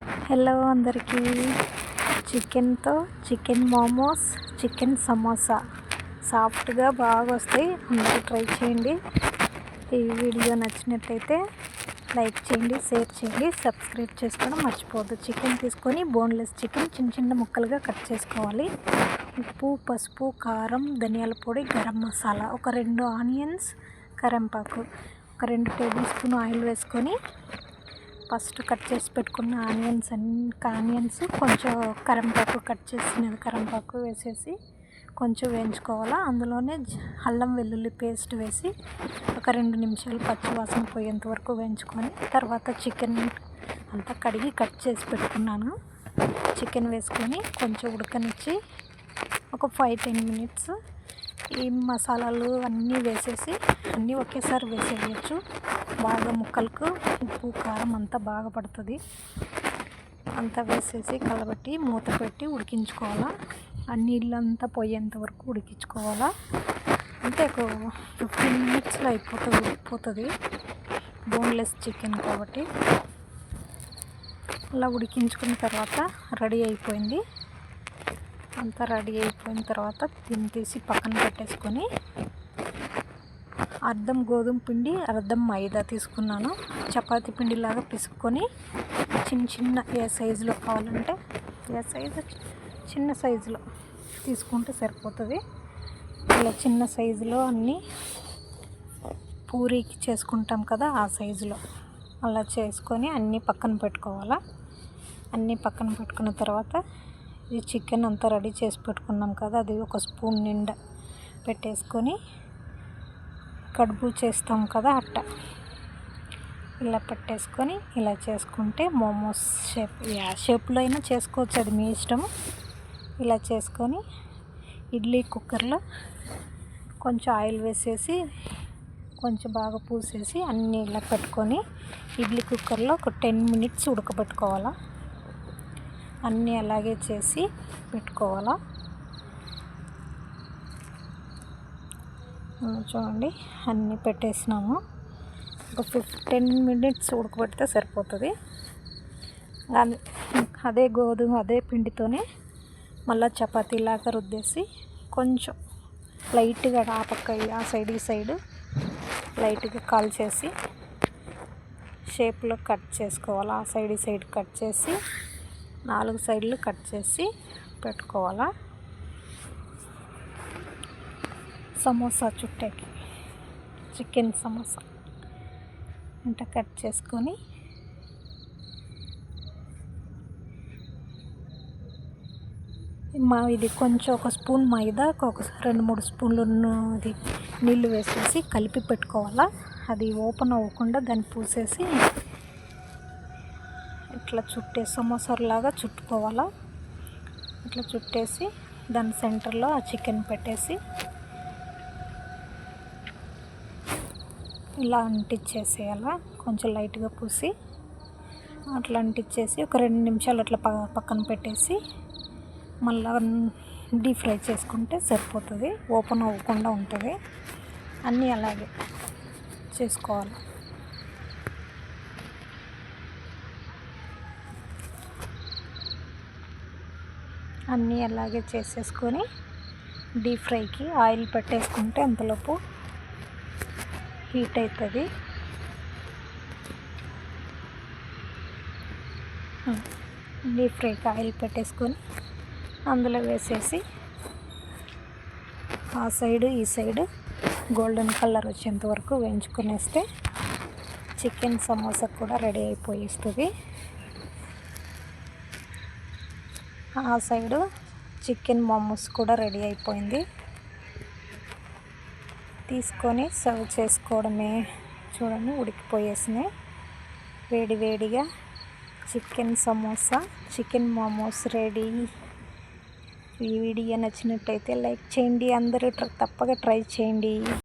Hello అందరికీ. చికెన్తో chicken momos, chicken samosa సాఫ్ట్గా బాగా వస్తాయి. అందరూ ట్రై చేయండి. ఈ వీడియో నచ్చినట్లయితే లైక్ చేయండి, షేర్ చేయండి, సబ్స్క్రైబ్ చేసుకోవడం మర్చిపోవద్దు. చికెన్ తీసుకొని బోన్లెస్ చికెన్ చిన్న చిన్న ముక్కలుగా కట్ చేసుకోవాలి. ఉప్పు, పసుపు, కారం, ధనియాల పొడి, గరం మసాలా, ఒక 2 ఆనియన్స్, కరివేపాకు, ఒక 2 టేబుల్ స్పూన్ ఆయిల్ వేసుకొని ఫస్ట్ కట్ చేసి పెట్టుకున్న ఆనియన్స్ కొంచెం కరివేపాకు కట్ చేసిన కరివేపాకు వేసేసి కొంచెం వేయించుకోవాలా. అందులోనే అల్లం వెల్లుల్లి పేస్ట్ వేసి ఒక 2 నిమిషాలు పచ్చి వాసన పోయేంత వరకు వేయించుకొని తర్వాత చికెన్ అంతా కడిగి కట్ చేసి పెట్టుకున్నాను. చికెన్ వేసుకొని కొంచెం ఉడకనిచ్చి ఒక 5-10 మినిట్స్ ఈ మసాలాలు అన్నీ వేసేసి అన్నీ ఒకేసారి వేసేయచ్చు. బాగా ముక్కలకు ఉప్పు, కారం అంతా బాగా పడుతుంది. అంతా వేసేసి కలబెట్టి మూత పెట్టి ఉడికించుకోవాలా. ఆ నీళ్ళంతా పోయేంత వరకు ఉడికించుకోవాలా. అంటే ఒక 15 మినిట్స్లో ఉడికిపోతుంది. బోన్లెస్ చికెన్ కాబట్టి అలా ఉడికించుకున్న తర్వాత రెడీ అయిపోయింది. అంతా రెడీ అయిపోయిన తర్వాత దీన్ని తీసి పక్కన పెట్టేసుకొని అర్ధం గోధుమ పిండి, అర్ధం మైదా తీసుకున్నాను. చపాతీ పిండిలాగా పిసుక్కొని చిన్న ఏ సైజులో కావాలంటే చిన్న సైజులో తీసుకుంటే సరిపోతుంది. ఇలా చిన్న సైజులో అన్నీ పూరీకి చేసుకుంటాం కదా, ఆ సైజులో అలా చేసుకొని అన్నీ పక్కన పెట్టుకోవాలా. అన్నీ పక్కన పెట్టుకున్న తర్వాత ఈ చికెన్ అంతా రెడీ చేసి పెట్టుకున్నాం కదా, అది ఒక స్పూన్ నిండా పెట్టేసుకొని కడుపు చేస్తాం కదా అట్ట ఇలా పెట్టేసుకొని ఇలా చేసుకుంటే మోమోస్ షేప్లో అయినా చేసుకోవచ్చు, అది మీ ఇష్టం. ఇలా చేసుకొని ఇడ్లీ కుక్కర్లో కొంచెం ఆయిల్ వేసేసి కొంచెం బాగా పూసేసి అన్నీ ఇలా పెట్టుకొని ఇడ్లీ కుక్కర్లో ఒక 10 మినిట్స్ ఉడకబెట్టుకోవాలా. అన్నీ అలాగే చేసి పెట్టుకోవాలా. చూడండి అన్నీ పెట్టేసినాము. ఒక 10 మినిట్స్ ఉడకబెడితే సరిపోతుంది. అదే పిండితోనే మళ్ళీ చపాతీలాగా రుద్దేసి కొంచెం లైట్గా ఆ పక్క ఆ సైడ్ ఈ సైడ్ లైట్గా కాల్చేసి షేప్లో కట్ చేసుకోవాలి. ఆ సైడ్ ఈ సైడ్ కట్ చేసి 4 సైడ్లు కట్ చేసి పెట్టుకోవాలా. సమోసా చుట్టేకి చికెన్ సమోసా అంతా కట్ చేసుకొని ఇది కొంచెం ఒక స్పూన్ మైదా, ఒక 2-3 స్పూన్లు అది నీళ్ళు వేసేసి కలిపి పెట్టుకోవాలా. అది ఓపెన్ అవ్వకుండా దాన్ని పూసేసి ఇట్లా సమోసాలాగా చుట్టుకోవాలా. ఇట్లా చుట్టేసి దాని సెంటర్లో ఆ చికెన్ పెట్టేసి ఇలా అంటించేసేయాలా. కొంచెం లైట్గా పూసి అట్లా అంటించేసి ఒక 2 నిమిషాలు అట్లా పక్కన పెట్టేసి మళ్ళీ డీప్ ఫ్రై చేసుకుంటే సరిపోతుంది. ఓపెన్ అవ్వకుండా ఉంటుంది. అన్నీ అలాగే చేసుకోవాలి. అన్నీ అలాగే చేసేసుకొని డీప్ ఫ్రైకి ఆయిల్ పెట్టేసుకుంటే అంతలోపు హీట్ అవుతుంది. డీప్ ఫ్రైకి ఆయిల్ పెట్టేసుకొని అందులో వేసేసి ఆ సైడు ఈ సైడు గోల్డెన్ కలర్ వచ్చేంత వరకు వేయించుకునేస్తే చికెన్ సమోసా కూడా రెడీ అయిపోయిస్తుంది. ఆ సైడు చికెన్ మోమోస్ కూడా రెడీ అయిపోయింది. తీసుకొని సర్వ్ చేసుకోవడమే. చూడండి ఉడికిపోయేసినాయి. వేడిగా chicken samosa, chicken momos ready. ఈ వీడియో నచ్చినట్టయితే లైక్ చేయండి. అందరూ తప్పక ట్రై చేయండి.